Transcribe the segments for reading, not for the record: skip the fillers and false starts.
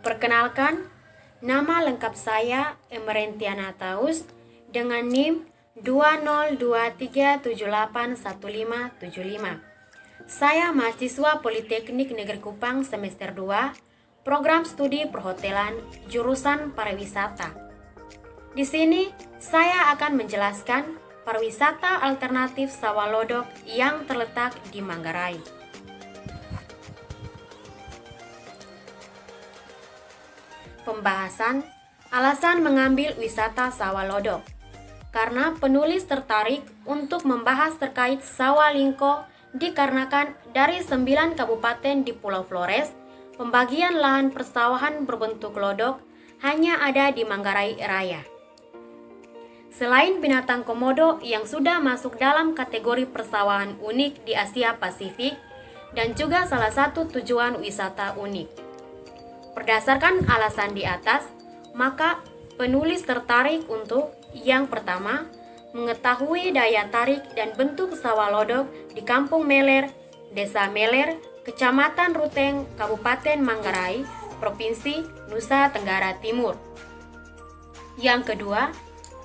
Perkenalkan, nama lengkap saya Emerentiana Taus dengan NIM 20237815575. Saya mahasiswa Politeknik Negeri Kupang semester 2, program studi perhotelan, jurusan pariwisata. Di sini saya akan menjelaskan pariwisata alternatif Sawalodok yang terletak di Manggarai. Pembahasan alasan mengambil wisata Sawalodok. Karena penulis tertarik untuk membahas terkait Sawalingko dikarenakan dari 9 kabupaten di Pulau Flores, pembagian lahan persawahan berbentuk lodok hanya ada di Manggarai Raya. Selain binatang komodo yang sudah masuk dalam kategori persawahan unik di Asia Pasifik dan juga salah satu tujuan wisata unik. Berdasarkan alasan di atas, maka penulis tertarik untuk yang pertama, mengetahui daya tarik dan bentuk Sawalodok di Kampung Meler, Desa Meler, Kecamatan Ruteng, Kabupaten Manggarai, Provinsi Nusa Tenggara Timur. Yang kedua,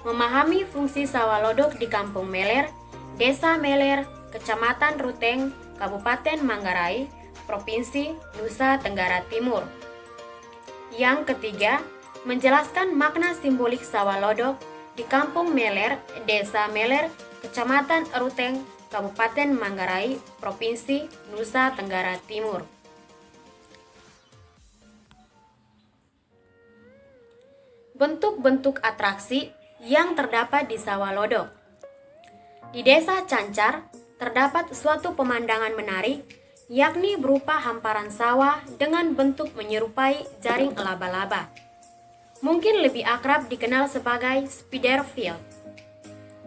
memahami fungsi Sawalodok di Kampung Meler, Desa Meler, Kecamatan Ruteng, Kabupaten Manggarai, Provinsi Nusa Tenggara Timur. Yang ketiga, menjelaskan makna simbolik Sawalodok di Kampung Meler, Desa Meler, Kecamatan Ruteng, Kabupaten Manggarai, Provinsi Nusa Tenggara Timur. Bentuk-bentuk atraksi yang terdapat di Sawalodok. Di Desa Cancar terdapat suatu pemandangan menarik, yakni berupa hamparan sawah dengan bentuk menyerupai jaring laba-laba. Mungkin lebih akrab dikenal sebagai spider field.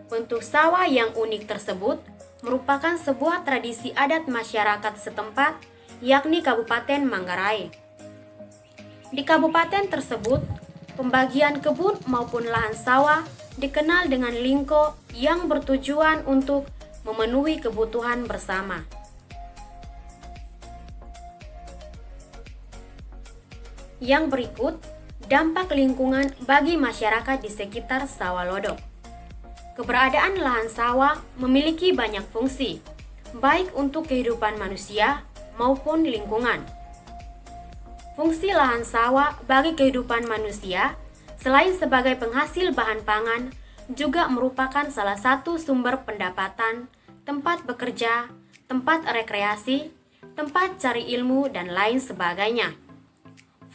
Bentuk sawah yang unik tersebut merupakan sebuah tradisi adat masyarakat setempat, yakni Kabupaten Manggarai. Di kabupaten tersebut, pembagian kebun maupun lahan sawah dikenal dengan lingko yang bertujuan untuk memenuhi kebutuhan bersama. Yang berikut, dampak lingkungan bagi masyarakat di sekitar Sawalodok. Keberadaan lahan sawah memiliki banyak fungsi, baik untuk kehidupan manusia maupun lingkungan. Fungsi lahan sawah bagi kehidupan manusia, selain sebagai penghasil bahan pangan, juga merupakan salah satu sumber pendapatan, tempat bekerja, tempat rekreasi, tempat cari ilmu, dan lain sebagainya.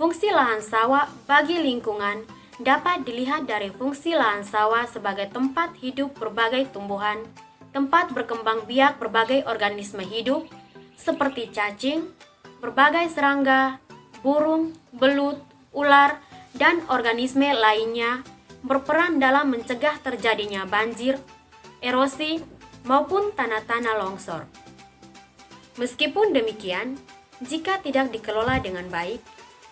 Fungsi lahan sawah bagi lingkungan dapat dilihat dari fungsi lahan sawah sebagai tempat hidup berbagai tumbuhan, tempat berkembang biak berbagai organisme hidup, seperti cacing, berbagai serangga, burung, belut, ular, dan organisme lainnya, berperan dalam mencegah terjadinya banjir, erosi, maupun tanah-tanah longsor. Meskipun demikian, jika tidak dikelola dengan baik,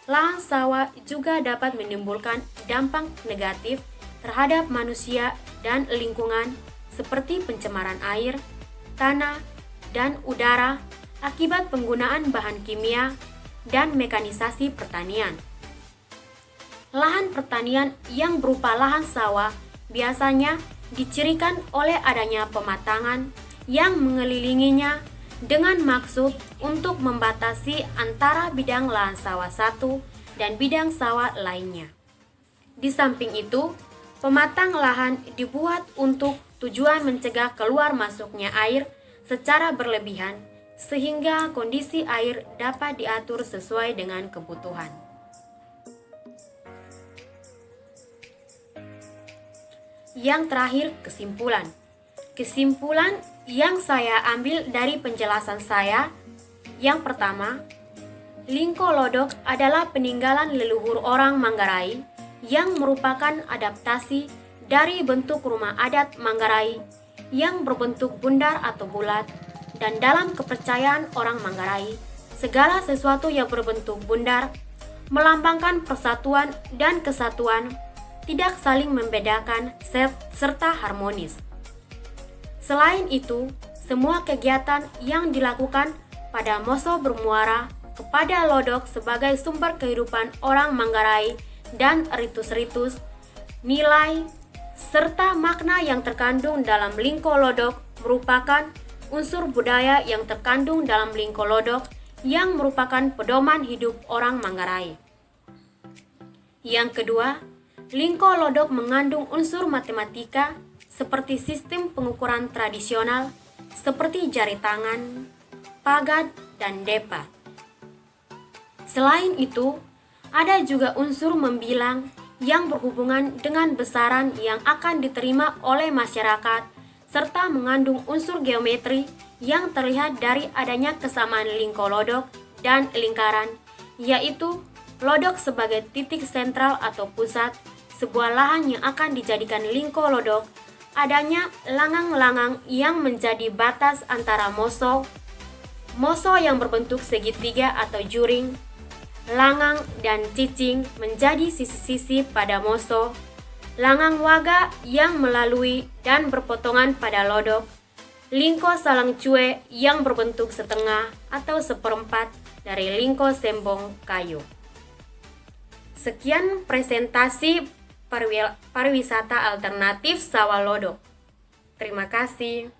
lahan sawah juga dapat menimbulkan dampak negatif terhadap manusia dan lingkungan seperti pencemaran air, tanah, dan udara akibat penggunaan bahan kimia dan mekanisasi pertanian. Lahan pertanian yang berupa lahan sawah biasanya dicirikan oleh adanya pematangan yang mengelilinginya dengan maksud untuk membatasi antara bidang lahan sawah satu dan bidang sawah lainnya. Di samping itu, pematang lahan dibuat untuk tujuan mencegah keluar masuknya air secara berlebihan sehingga kondisi air dapat diatur sesuai dengan kebutuhan. Yang terakhir, kesimpulan. Kesimpulan yang saya ambil dari penjelasan saya, yang pertama, lingko lodok adalah peninggalan leluhur orang Manggarai yang merupakan adaptasi dari bentuk rumah adat Manggarai yang berbentuk bundar atau bulat, dan dalam kepercayaan orang Manggarai, segala sesuatu yang berbentuk bundar melambangkan persatuan dan kesatuan, tidak saling membedakan serta harmonis. Selain itu, semua kegiatan yang dilakukan pada Moso bermuara kepada lodok sebagai sumber kehidupan orang Manggarai dan ritus-ritus, nilai, serta makna yang terkandung dalam lingko lodok merupakan unsur budaya yang terkandung dalam lingko lodok yang merupakan pedoman hidup orang Manggarai. Yang kedua, lingko lodok mengandung unsur matematika seperti sistem pengukuran tradisional seperti jari tangan, pagad, dan depa. Selain itu, ada juga unsur membilang yang berhubungan dengan besaran yang akan diterima oleh masyarakat, serta mengandung unsur geometri yang terlihat dari adanya kesamaan lingko lodok dan lingkaran, yaitu lodok sebagai titik sentral atau pusat sebuah lahan yang akan dijadikan lingko lodok, adanya langang-langang yang menjadi batas antara moso yang berbentuk segitiga atau juring, langang dan cicing menjadi sisi-sisi pada moso, langang waga yang melalui dan berpotongan pada lodok, lingko salang cue yang berbentuk setengah atau seperempat dari lingko sembong kayu. Sekian presentasi pariwisata alternatif Sawah Lodok. Terima kasih.